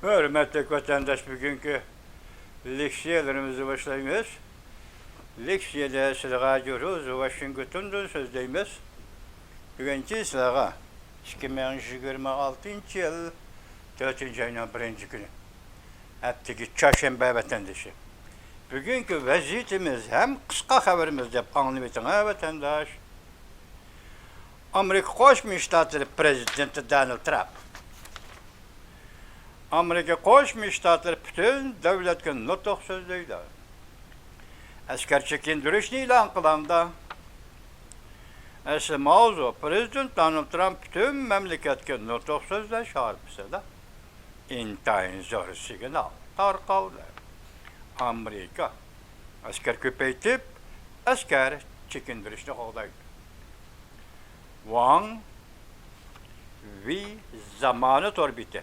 Hürmetli vatandaş, bugünkü leksiyalarımızı başlayınız. Leksiyada sizlere görüyoruz, Washington'dan sözdeyimiz. Bugünkü sizlere 2026 yıl 4. ayının 1. günü. Haftaki çarşamba vatandaşı. Bugünkü vaziyetimiz hem kısa haberimiz dep anlayın vatandaş. Amerika Koşmuş Ştatları Prezidenti Donald Trump. Amerika Koşmuş Ştatları bütün devletkin nutuk sözleydi. Asker çekindiriş ilan kılanda, asıl mavzu Prezident Donald Trump bütün memleketkin nutuk sözle şarpısı da intayın zor signal tarqaldı. Amerika asker köpeytip asker çekindirişini qoğdaydı. Wang ve zamanı torbiti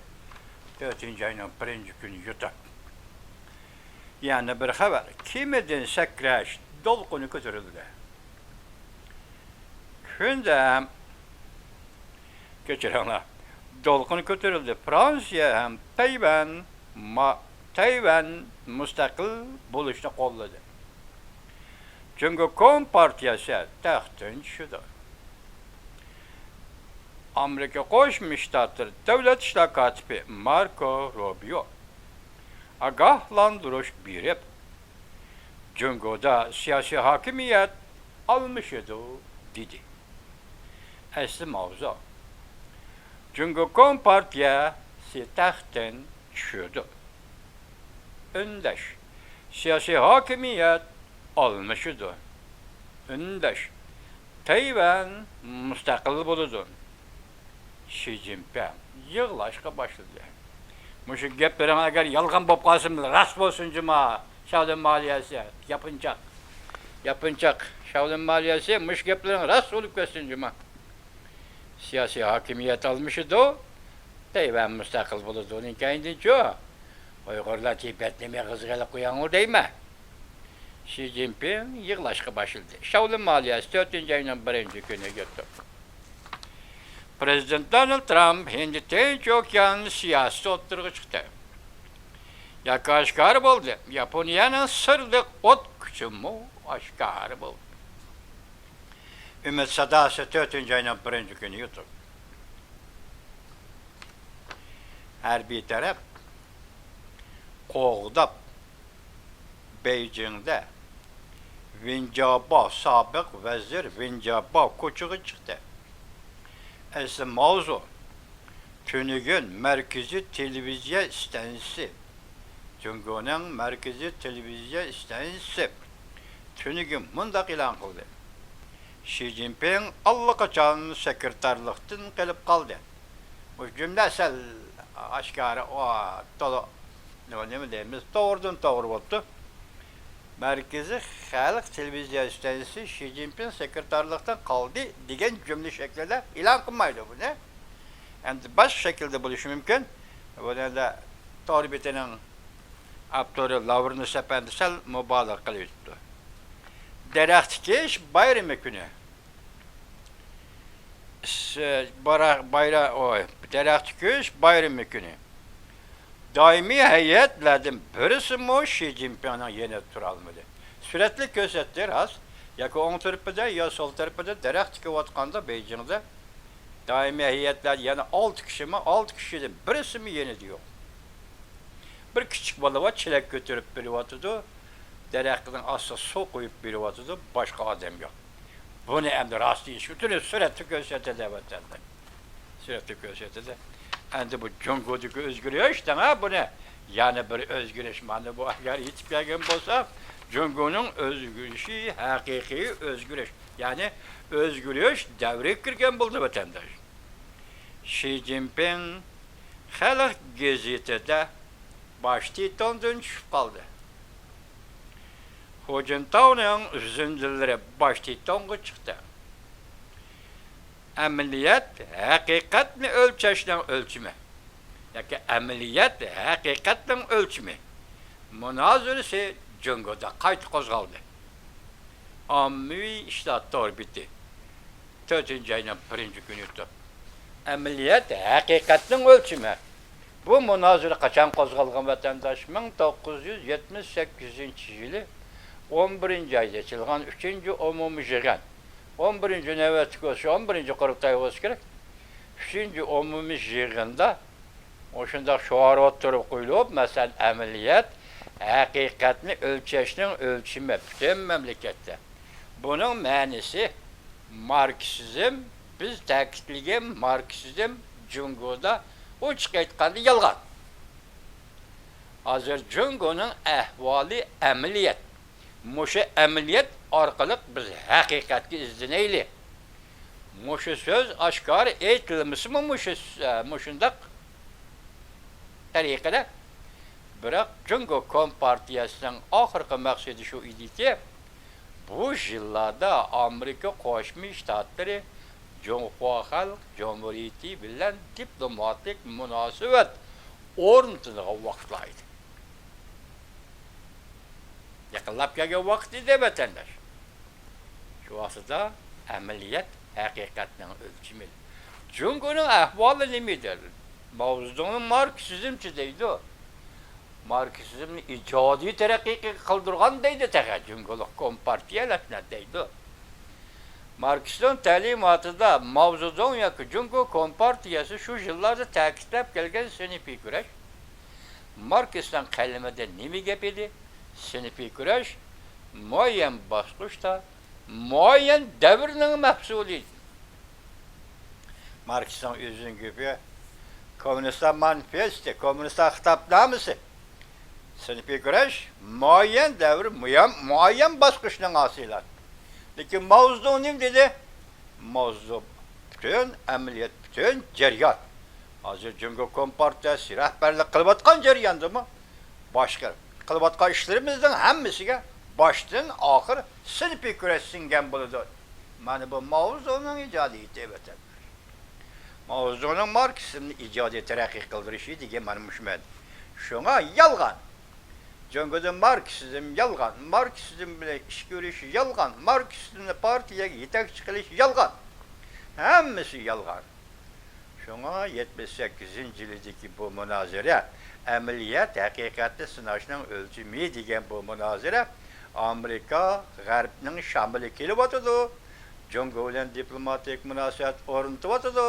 4. ayının 1. günü yutak. Yani bir haber, kimeden sakraş dolkunu götürüldü. Günde geçirenler dolkunu götürüldü. Fransa hem Tayvan müstakil buluşunu qolladı. Çünkü Kompartiyası tahtın şudur. Amerika Koşmuş Ştatları Devlet İşler Katibi Marco Rubio agahlandırış berip, Cungo'da siyasi hakimiyet almışydı dedi. Asli mavzu, Cungo Kompartiyası tahtın düşürdü. Öndeş, siyasi hakimiyet almışydı. Öndeş, Tayvan müstakil buludu. Xi Jinping yığlaşqa başladı. Muşu geplerin agar yalgan bop qalsın, rast bolsun cuma, Şavlin maliyesi yapınacak. Şavlin maliyesi muş geplerin rast olup geçsin cuma. Siyasi hakimiyet almışydı o, Tayvan müstakil buludu. Onun hikayinde çoğu. Uygurlar Tibet'leme kızgılı kuyan o değil mi? Xi Jinping yığlaşqa başladı. Şavlin maliyesi 4. ayının 1. günü götürdü. Prezident Donald Trump hindi tinç okyanı siyasi oturuğa çıktı. Yakı aşkar oldu. Japonya'nın sırlık ot küçümü aşkar oldu. Ümit Sadası 4. ayının 1. günü yutuk. Her bir taraf qoğdap Beijing'de Vincaba sabık vezir Vincaba koçuğu çıktı. Asıl mavzu, Tünük'ün merkezi televizyon istenisi, Cungo'nun merkezi televizyon istenisi, Tünük'ün mındak ilan kıldı. Xi Jinping allakaçan sekreterlikten gelip kaldı. Bu cümlesel aşkarı ne diyemiz, doğrudan doğru oldu. Merkezi Halk Televizyon İstenisi Xi Jinping sekreterlikten kaldı diyen cümle şekliyle ilan kılmaydı bu ne? Hem de başka şekilde buluşu mümkün. Bu nedenle Torbiti'nin aptörü Lavrınus Efendisel mübalağa kılıyordu. Derektikiş bayramı günü. Derektikiş bayramı günü. Daimi heyetlerden birisi mi Xi Jinping'in yeni tur almadı. Sürekli gözetler az. Ya ki on tarafında ya sol tarafında derek çıkıvatkanda Beijing'de daimi heyetler yani 6 kişi mi? 6 kişiden birisi mi yeni diyor. Bir küçük balı var, çilek götürüp biri vatıdı. Derekten asla su koyup biri vatıdı. Başka adam yok. Bunu hem de rast iş. Bütün sürekli gözetledi vatandaş. Sürekli gözetledi. Endi bu Cungo'daki özgürlüğü ha bu ne? Yani bir özgürlüğü manı bu eğer hiç gelgen olsa Cungo'nun özgürlüğü hakiki özgürlüğü. Yani özgürlüğü devre kirgen buldu vatandaş. Xi Jinping Halk gazetede baştitondan çıkıp kaldı. Hocintau'nun üzüntüleri baştitonga çıktı. Ameliyat hakikatni ölçeşten ölçümü. Yani ameliyat hakikatten ölçümü. Münazırası Cungo'da kayıt kozgaldı. Ammi iştahtlar bitti. 4. ayının 1. günü. Ameliyat hakikatten ölçümü. Bu münazara kaçan kozgalgan vatandaş 1978 yılı 11. ayda açılgan 3. umumi yığın. 11. nöbetlik olsa 11. kurultay olsa gerek. 3. umumi yığında oşunda şuarı oturup koyulup mesela ameliyat hakikatini ölçeşinin ölçümü bütün memlekette. Bunun manisi Marksizm, biz ta'kidlagan Marksizm Jungo'da uçuk aytganda yalgan. Hazır Jungo'nun ahvali ameliyat. Muşu ameliyat orqali biz haqiqatga izlanaylik. Muşu söz aşkar aytilmisimi muşundaq tariqada. Biroq Jungo Kompartiyasining oxirgi maqsadi shu ediki, bu yillarda Amerika Qo'shma Shtatlari Jonghua Xalq Cumhuriyati bilan diplomatik munosabat o'rnatadigan vaqtlaydi. Yaqinlab kelgan vaqt edi vatandosh. Shu vaqtda amaliyat haqiqatning o'lchimi. Jungoning ahvoli nimadir? Mavzuning Marksizmchi deydi. Marksizmni ijodiy taraqqiy qildirgan deydi taqa Jungolik kompartiyalarni deydi. Marksizm ta'limotida mavzudon yoki Jungo kompartiyasi shu yillarda ta'kidlab kelgan sinfiy kurash. Marksizm qalamida nima gap edi? Sinfiy kurash muayyan bosqichda muayyan davrning mahsuli. Marksizm o'zining gapi Komünistlar manifesti, komünistlar hitobnomasi. Sinfiy kurash muayyan davr, muayyan bosqichning hosilati. Lekin mavzu nima dedi? Mavzu bütün amaliyot, bütün jarayon. Hozir Jungo Kompartiyasi rahbarlik qilayotgan jarayondami? Boshqa qilayotgan ishlarimizning hammasiga boshdan oxir sinfiy kurash singan bo'ladi. Mana bu mavzuning ijodiyati ekan. Mavzuning Marksizmni ijodiy taraqqiy qildirishi degan mana mushmad. Shunga yolg'on. Jungoda Marksizm yolg'on, Marksizm bilan ish ko'rish yolg'on, Marksizmni partiyaga yetakchi qilish yolg'on. Hammasi yolg'on. Shunga 78-yildagi bu munozara amaliyat haqiqatni sinashning o'lchimi degan bu munozara Amerika G'arbning shamili kelyotidi. Jungo bilan diplomatik munosabat o'rnatyotidi.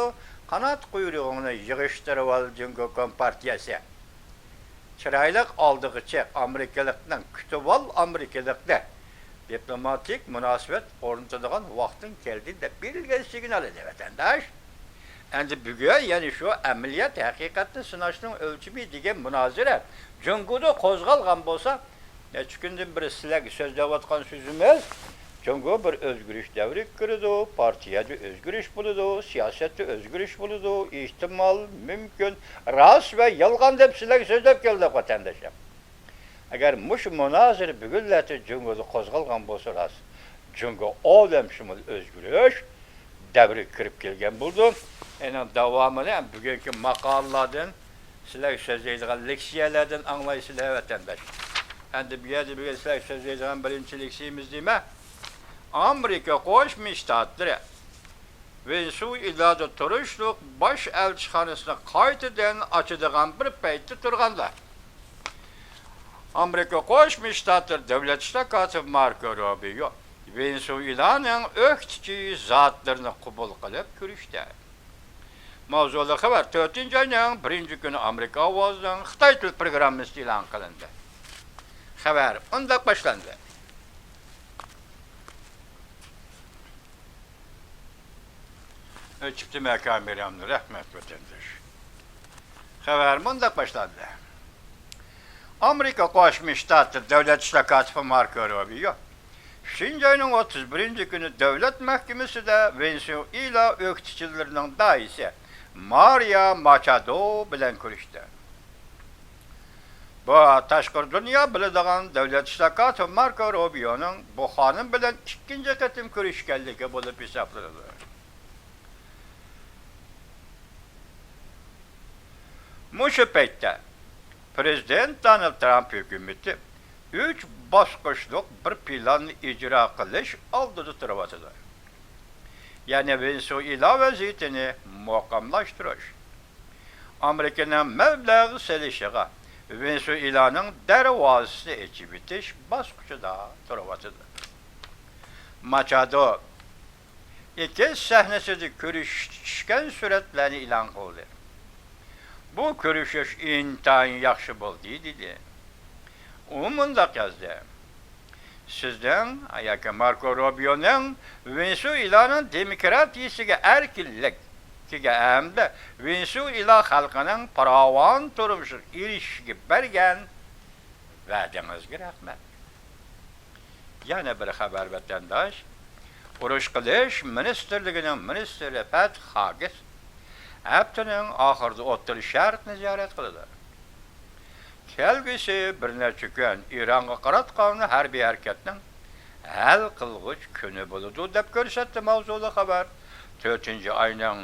Qanot quyrug'ini yig'ishtirib oldi Jungo Kompartiyasi. Chiroyli oldig'icha Amerikalikning kutib ol Amerikalikda diplomatik munosabat o'rnatadigan vaqting keldi deb berilgan signal edi vatandosh. Endi bugun ya'ni shu amaliyat haqiqatni sinashning o'lchimi degan munozara Jungoda qo'zg'algan bo'lsa, necha kundan beri sizlarga so'zlayotgan so'zimiz Jungo bir o'zgarish davri kirdi, partiyada o'zgarish bo'ladi, siyosatda o'zgarish bo'ladi, ehtimol, mumkin, rost va yolg'on deb sizlarga so'zlab keldik vatandoshlar. Agar mush munozara bugunlarda Jungoda qo'zg'algan bo'lsa, rost Jungo olamshumul o'zgarish davri kirib kelgan bo'ldi. Endi davomini bugungi maqolalardan sizlarga so'zlaydigan leksiyalardan anglaysizlar vatandosh. Endi bu yerda bugun sizlarga so'zlaydigan birinchi leksiyamiz nima? Amerika Qo'shma Shtatlari Venesuelada turishliq bosh elchixonasini qaytadan ochadigan bir paytda turganlar. Amerika Qo'shma Shtatlari davlat ishlar kotibi Marco Rubio Venesuelaning o'qituvchi zotlarini qabul qilib ko'rishdi. Mavzuli xabar 4-oyning 1-kuni Amerika ovozining Xitoy til programmasi e'lon qilindi. Xabar unda boshlandi. Çıktı mekameramlı rahmet vatandaş. Haber mundaq başladı. Amerika Qo'shma Shtatlar davlat ishlar kotibi Marco Rubio Şinjanning 31 günü davlat mahkamasida Venesuela o'qituvchilarining daisi Maria Machado bilan ko'rishdi. Bu tashqi dunyo biladigan davlat ishlar kotibi Marco Rubioning bu xonim bilan ikkinchi qatim ko'rishganligi bo'lib hisoblanadi. Muşu paytda Prezident Donald Trump hükümeti 3 bosqichlik bir planni ijro qilish oldida turibdi. Ya'ni Venesuela vaziyatini muqamlashtirish, Amerika'nın meblağı selişiğe Venezuela'nın dervazısı içi bitiş baskıcıda turavatıdır. Machado iki sahnesi görüşken suretlerini ilan kıldı. Bu görüşüş intayın yaxşı buldu dedi. Umunda yazdı. Sizden ayakı Marco Rubio'nun Venezuela'nın demokratiyasiga erkinlik hem de Venezuela halkının paravan turmuşu ilişki bergen va'dingizga rahmat. Yana bir haber vatandaş urush qilish ministerligining ministri Pat Hagis haftaning oxirida O'rta Sharqni ziyorat qildi. Kelgusi bir necha kun Ironga qaratgan harbiy harakatning hal qilg'ich kuni bo'ladi deb ko'rsatdi mavzuli xabar. 4-oyning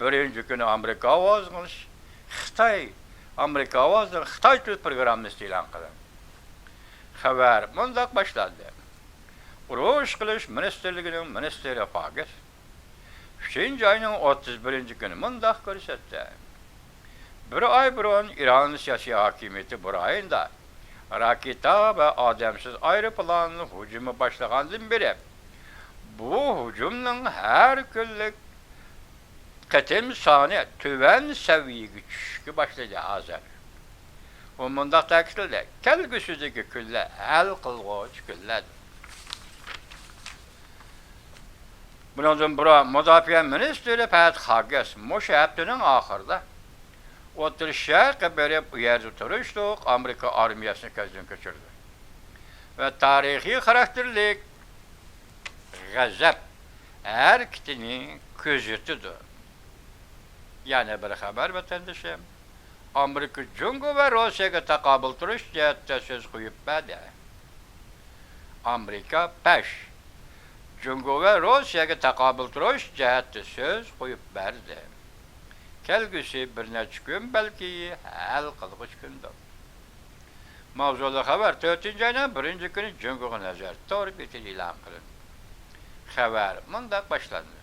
1-kuni Amerika ovozini Xitoy programmasi e'lon qildi. Xabar bundoq boshlandi. Urush qilish ministerligining ministri Hagis 3-oyning 31-kuni bundoq ko'rsatdi. Bir ay burun İran siyasi hakimiyeti burayında raketa ve ademsiz aeroplanın hücumu başlagandan beri bu hücumun her günlük katim sani tüven seviyegi düşüşü başladı hazır. Umunda takdirde kelgüsüzdeki külle el kılgıç külledir. Bundan bura Müdafiə Ministri Pat Hagis müşahaptının ahırda O'rta Sharqqa berib u yerda turishdiq Amerika armiyasini ko'zdan kechirdi. Va tarixiy xarakterlik g'azab harakatining ko'zitidir. Yana bir xabar vatandoshim. Amerika Jungo va Rossiyaga taqobil turish jihatda so'z qo'yib berdi. Amerika pesh Jungo va Rossiyaga taqobil turish jihatda so'z qo'yib berdi. Kelgüsü bir neçə gün belki hal qılğıç gündür. Mavzulu xabar 4-oyning 1-kuni Jungo'ga nazar to'g'ri e'lon qilindi. Xabar mundaq boshlandi.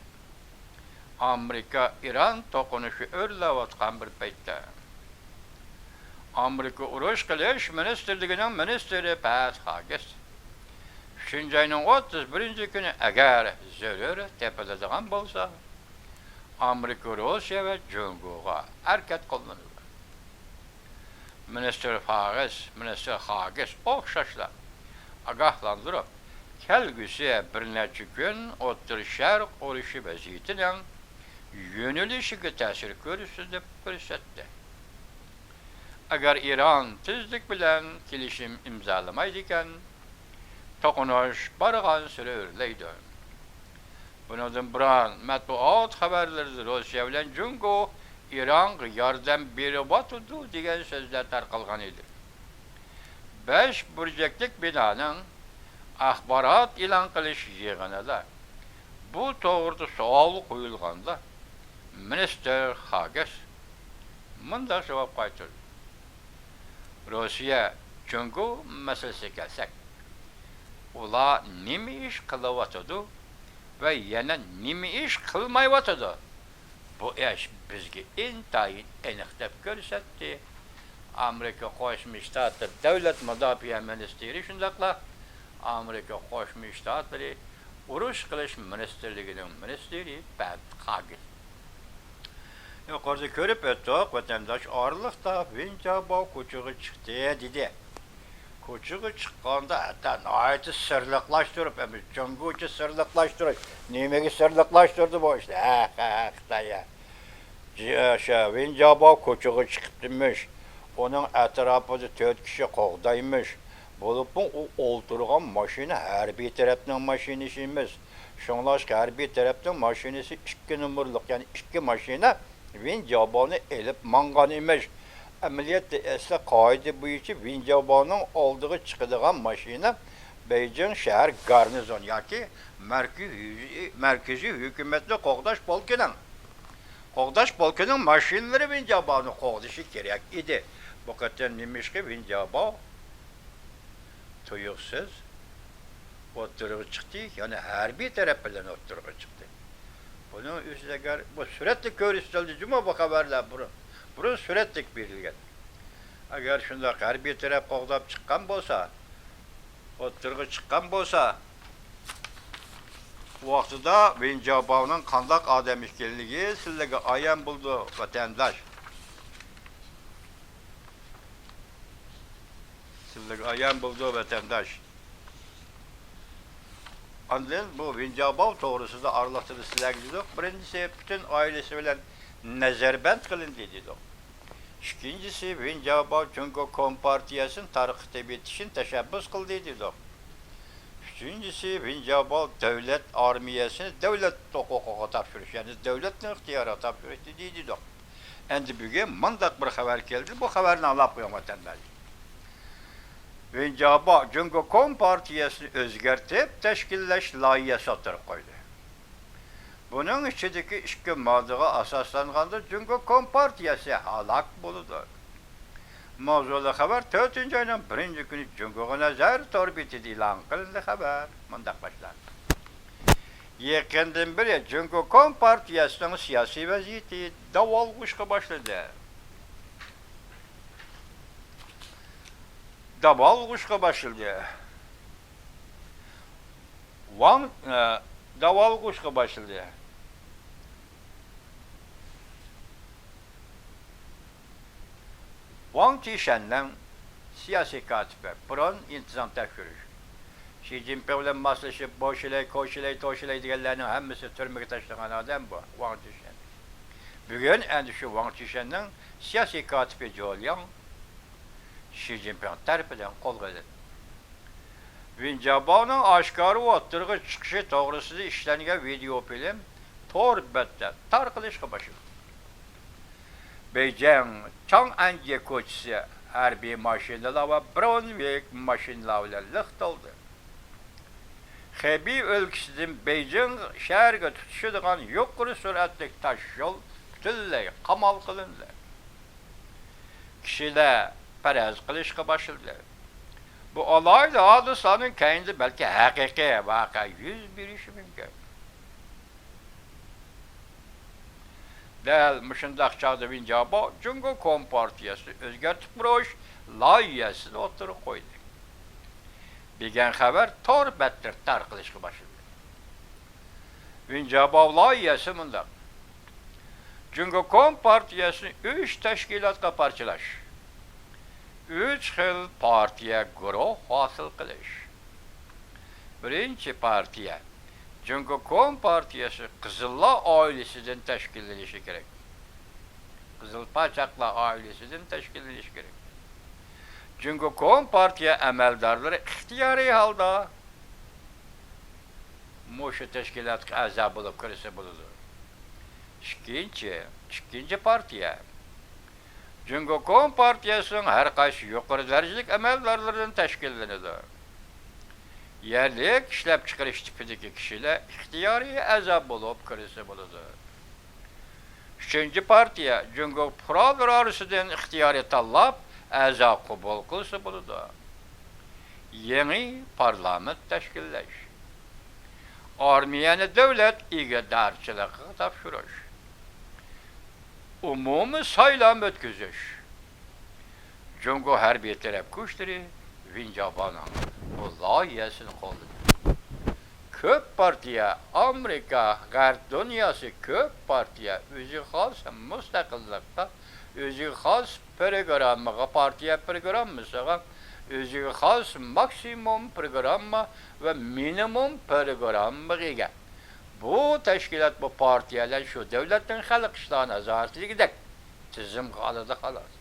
Amerika İran to'qinishi o'rlayotgan bir paytda Amerika urush qilish ministerligining ministri Pat Hagis 3-oyning 31-kuni agar zarur tepiladigan bo'lsa Amerika, Rusya ve Jungo'ga harakat qilindi. Minister Hagis o'xshashlar agahlandırıp kelgusi bir neçə gün O'rta Sharq urushi vaziyatining yo'nalishiga ta'sir ko'rsin deb ko'rsatdi. Agar İran tezlik bilan kelishim imzolamaydi ekan, to'qinish bargan sira o'rlaydi. Bundan buran matbuot xabarlarida Rossiya bilan Jungo İranga yordam beryapti degan so'zlar tarqalgan edi. 5 burjaklik binoning axborot e'lon qilish yig'inida bu to'g'rida savol qo'yilganda minister Hagis bunday javob qaytardi. Rossiya Jungo masalasiga kelsak, ular nima ish qilyapti ve yana nima ish qilmayotdi. Bu ish bizga intayin aniq deb ko'rsatdi. Amerika Qo'shma Shtatlar Davlat Mudofaa Ministri shundaqla Amerika Qo'shma Shtatlari urush qilish ministerligining ministri Pat Hagis. Yuqorida ko'rib o'tdik, vatandosh orliqda Vinjabo ko'chaga chiqdi dedi. Ko'chaga chiqqanda hatta nihoyatda sirliqlashtirib, Jungo'cha sirliqlashtirish. Nimaga sirliqlashtirdi bu ishni? Xitoy. Vinjabo ko'chaga chiqibdimish. Onun etrafında 4 kishi qo'g'daymish. Bo'lib u o'ltirgan mashina harbiy tarafning mashinasi emas. Shunlashqa harbiy tarafning mashinasi 2 nomerlik, ya'ni 2 mashina Vinjaboni elib mangan emas. Amaliyotda esa qoida bo'yicha Vinjaboning oldiga chiqadigan mashina Beijing shahar garnizon yoki markaziy hukumatni qo'g'dash polkining mashinalari Vinjaboni qo'g'dashi kerak edi. Bu qatdan nimishki Vinjabo tuyuqsiz o'tirib chiqdi, ya'ni harbiy taraf bilan o'tirib chiqdi. Bunun üstüne bu suratla görüştüldü cuma bu haberler bu buru suretlik berilgan. Agar shunda harbiy taraf qo'g'dab chiqqan bo'lsa, o'ttirg'i chiqqan bo'lsa, vaqtida Vinjabovning qandoq odam ekanligi sizlarga ayon bo'ldi, vatandosh. Sizlarga ayon bo'ldi, vatandosh. Ondan bu Vinjabov to'g'risida aralashtirib sizlarga dedik. Birinchisi bütün ailesi bilan nazarband qilindi dedik. İkincisi Vinjabov Jungo Kompartiyasini tarqitib etishini tashabbus qildi dedik. Üçüncüsü Vinjabov devlet armiyasini devlet huquqiga topshirish, ya'ni devletning ixtiyoriga topshirish dedik. Endi bugun mundaq bir xabar keldi. Bu xabarni anglab qo'ying vatandosh. Vinjabov Jungo Kompartiyasini o'zgartirib tashkillash loyihasi o'tirib qo'ydi. Buning ichidagi ikki moddaga asoslanganda Jungo Kompartiyasi halok bo'ldi. Mavzuli xabar 4-oyning 1-kuni Jungoga nazar torbetida e'lon qilindi xabar. Mundaq boshlandi. Yaqindan beri Jungo Kompartiyasining siyosiy vaziyati davolg'ishga boshladi. Davolg'ishga boshladi. Davolg'ishga boshladi. Wang Qishan'dan siyasi katibi, Pron intizam tekşürüş. Xi Jinping bilan maslashib, boshilay, ko'shilay, to'shilay deganlarning hammasi turmaga tashlagan odam bu, Wang Qishan. Bugun endi shu Wang Qishanning siyosiy katibi Zhou Xi Jinping tarafidan qo'lga olindi. Vinjabovning oshkora o'ttirg'i chiqishi to'g'risida ishlangan video film to'rbatda tarqalishga boshladi. Beijing Chang'an ko'chasi harbiy mashinalar va Brownweg mashinalar bilan liq oldi. Xebey o'lkasidan Beijing shahriga tutishadigan yuqori sur'atli tosh yo'l butunlay qamal qilindi. Kishilar paraz qilishga boshladi. Bu olayli hodisaning keyinda balki haqiqiy voqea yuz berishi mumkin. Dal mushundaq chog'da Vinjabov Jungo Kompartiyasi o'zgartib turish loyihasini o'tirib qo'ydi. Degan xabar to'rbatda tarqalishga boshladi. Vinjabov loyihasi mundaq. Jungo Kompartiyasini 3 tashkilotga parchalash. 3 xil partiya guruh hosil qilish. Birinchi partiya Jungo Kompartiyasi Qizillar oilasidan tashkillanishi kerak. Qizil Pachaqlar oilasidan tashkillanishi kerak. Jungo Kompartiya amaldorlari ixtiyoriy holda mushu tashkilotga a'zo bo'lib kirsa bo'ladi. Ikkinchi partiya Jungo Kompartiyasining har qaysi yuqori darajalik amaldorlaridan tashkillanadi. Yerlik ishlab chiqarish tipidagi kishilar ixtiyoriy a'zo bo'lib kirsa bo'ladi. Uchinchi partiya Jungo fuqarolar orasidan ixtiyoriy tanlab a'zo qabul qilsa bo'ladi. Yangi parlament tashkillash. Armiyani davlat egadarchiligiga topshirish. Umumiy saylam o'tkazish. Jungo harbiy taraf kuchlari Vinjabovning bu loyihasini qo'lladi. Ko'p partiya Amerika, G'arb dunyosi ko'p partiya o'zi xos mustaqillikqa, o'zi xos programmaga, partiya programmasiga, o'zi xos maksimum programma va minimum programmaga ega. Bu tashkilot, bu partiyalar shu davlatning xalq ishlari nazoratligidek tizim qoladi xolos.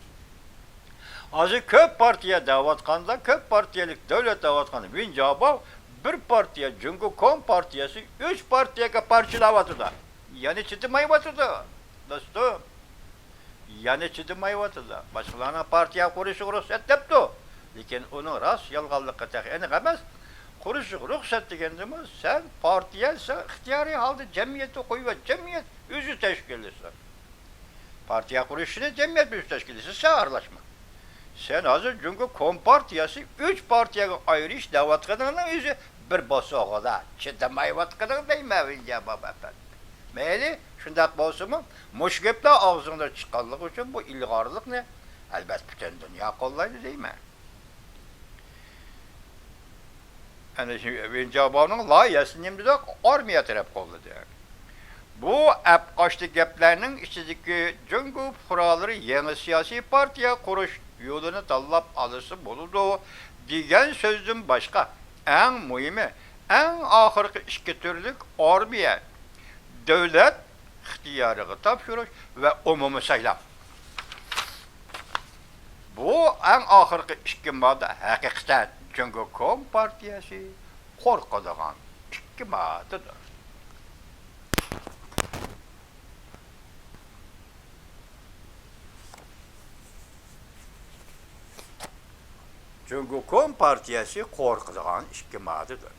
Hozir ko'p partiya da'vatqanda, ko'p partiyalik davlat da'vatqanda Vinjabov bir partiya Jungo Kompartiyasi 3 partiyaga parchalavatdi. Ya'ni chidamayvatdi. Do'stim. Ya'ni chidamayvatdi. Boshqalarning partiya qurishi ruxsat debdi. Lekin uni rost yolg'onlikqa taqiniq emas. Qurish ruxsat deganimiz sen partiyasi ixtiyoriy holda jamiyatga qo'yib, jamiyat o'zi tashkillasa. Partiya qurishini jamiyat o'zi tashkillasa, sen aralashma. Sen hozir Jungo Kompartiyasi 3 partiyaga ayirish da'vat qilganning o'zi bir bosog'ida chidamayotganing deyman Vinjabov efendi. Meyli, şundak bolsunmu? Muş gepler ağzında çıkanlık için bu ilgarlık ne? Elbet bütün dünya kollaydı değil mi? Yani şimdi Vincaban'ın layihəsini şimdi de armiya taraf kolladı. Bu hep kaçtı geplerinin içindeki cüngü fıraları yeni siyasi partiye kuruş yolunu tallap alısı buludu. Diyen sözün başka. En mühimi, en ahırkı iki türlük armiya, devlet ihtiyarı tapşırış ve umumi saylam. Bu en ahırkı iki madde hakikaten Cüngü Kom Partiyası korkuduğun iki maddedir. Cüngü Kom Partiyası korkuduğun iki maddedir.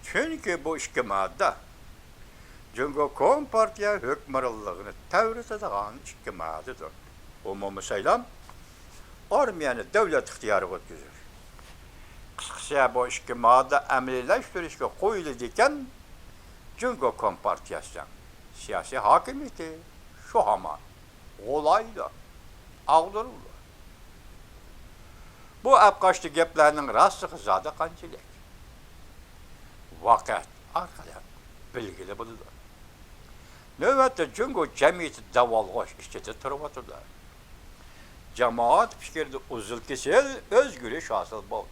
Çünkü bu iki madde Cüngü Kom Partiya hükümranlığını tevrit edilen iki maddedir. Umumi saylam armiyanı devlet ihtiyarı götürür. Kısacası bu iki madde emlileştirişke koyulurken Cüngü Kom Partiyası siyasi hakimiyeti şu ama olaydı, ağdırıldı. Bu apkaçtı geplerinin rastlığı zaten kancılık. Vakat arkadan bilgili budur. Növbette Cüngü cemiyeti davalgoş işçeti tırvatılar. Cemaat fikirde uzul kesil, özgürlüş hasıl bol.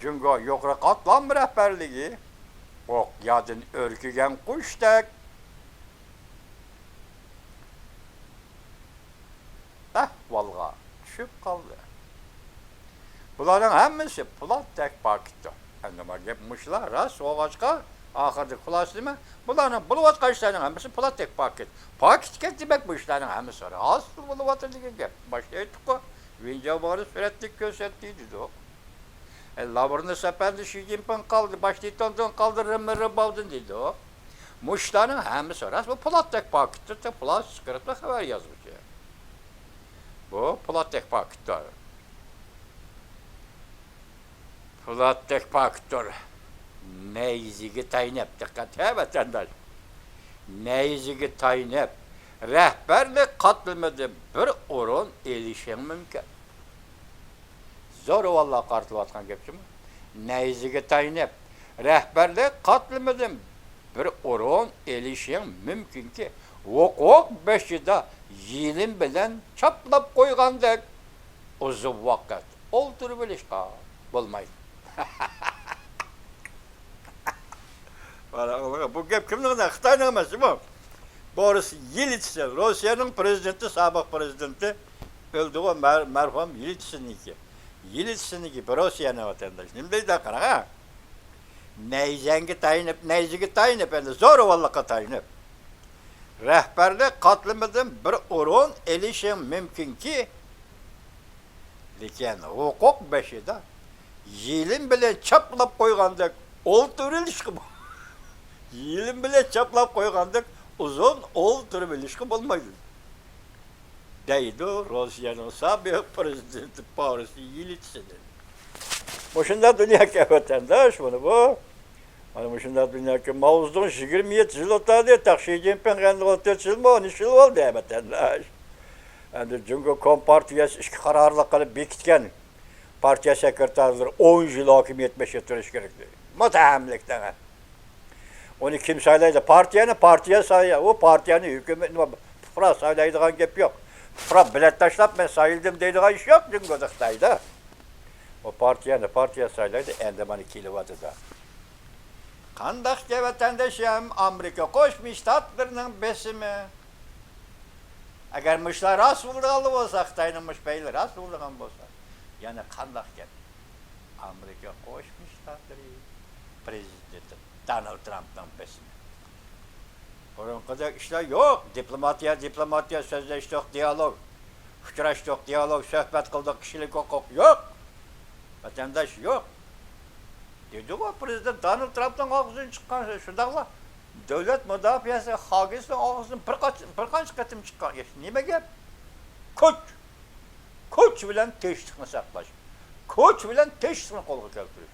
Cüngü yukarı katlan rehberliği, ok yadın örkügen kuştek, valga düşüp kaldı. Bunların hemmisi Pulat tek pakettir. Endama gepmişler, rast o ağaçka, ahırda kulası değil mi? Bunların buluvat işlerinin hemmisi Pulat tek paket. Paket demek bu işlerin hemmisi. Asıl buluvat dediğin gep. Başlayıp o. Vincaban'ı sürekli göstettiydi o. Lavrını sependi Xi Jinping kaldı, başlayıp ondan kaldırırım rıbavdın dedi o. Muşların hemmisi rast bu Pulat tek pakettir. Pulat sıkırıkla haber yazmış ya. Bu Pulat tek pakettir. Pulat tek pakettir. Neyzigi taynep, dikkat he vatandaş. Neyzigi taynep, rehberlik katılmadı bir orun elişen mümkün. Zor vallahi kartılatkan gepsi mi? Neyzigi taynep, rehberlik katılmadı bir orun elişen mümkün ki, ok beşide yilin bilen çaplap koygandık uzun vakit. Oldur bilişka, bulmayın. Bu gep kimliğine Xitay'ın emesi bu. Boris Yeltsin, Rusya'nın prezidenti, sabık prezidenti öldü o merhum Yeltsin'inki. Yeltsin'inki Rusya'nın vatandaşı. Şimdi de kara ha. Neyzengi tayinip, yani zor vallahi tayinip. Rehberlik katılmadan bir orun elişen mümkün ki, lekin hukuk beşide yilin bile çaplap koygandık, olturul ilişki bu. Yilin bile çaplap koygandık, uzun olturul ilişki bulmaydı. Deydi Rusya'nın sabık prezidenti Boris Yeltsin'in. Bu şunda dünya vatandaş bunu bu. Hani bu şunda dünya ki Mao Zedong 27 yıl otadı, tak Xi Jinping 54 yıl mı 13 yıl oldu vatandaş. Yani Cüngü Kom Partiyası işki kararlı kalıp bekitken partiya sekreterleri 10 yıl hakimiyet meşrettiriş gerekli. Mutahamlikten. Onu kim saylaydı? Partiye sayıyor. O partiyanı hükümet, fıra saylaydığın gep yok. Fıra bilet taşlap ben sayıldım dediğin iş yok Cüngü'düktaydı. O partiye saylaydı endemanı kilovatı da. Kandakça vatandaşım Amerika koşmuş tatlarının besimi. Eğer mışlar Rasul'da olsa, Xitay'nınmış beyler Rasul'dan olsa. Yani kandakça Amerika koşmuş tatları prezidenti Donald Trump'tan besimi. Onun kadar işler yok. Diplomatiya, sözleştik, diyalog. Uçraştık, diyalog, sohbet kıldık, kişilik hukuk yok. Vatandaş yok. Dedi o prezident Donald Trump'tan ağzından çıkan şundakla devlet müdafiyası hagisi ağzından birkaç katım çıkan. Nime gep? Koç bilen teşvikini saklaş. Koç bilen teşvikini kolga keltiriyor.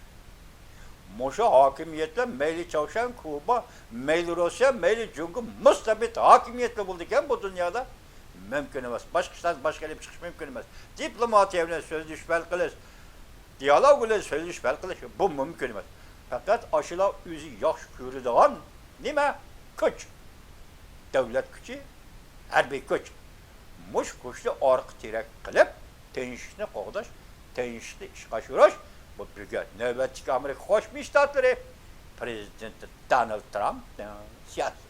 Moşu hakimiyetle meyli Çavuşan, Kuba, meyli Rusya, meyli Cumhur mustabit hakimiyetle buldukken bu dünyada mümkün emas. Başka bir çıkış mümkün emas. Diplomatiya bilen söz düşbel kılış, diyalog bilen söz düşbel kılış bu mümkün emas. Fakat aşıla özü yaxşı görüdigan nima? Kuch. Davlat kuchi, harbiy kuch. Mush kuchni orqa terak qilib, tinchlikni qo'g'dash, tinchlikni ishga oshirish bu birga navbatdagi Amerika Qo'shma Shtatlari prezidenti Donald Trump siyosati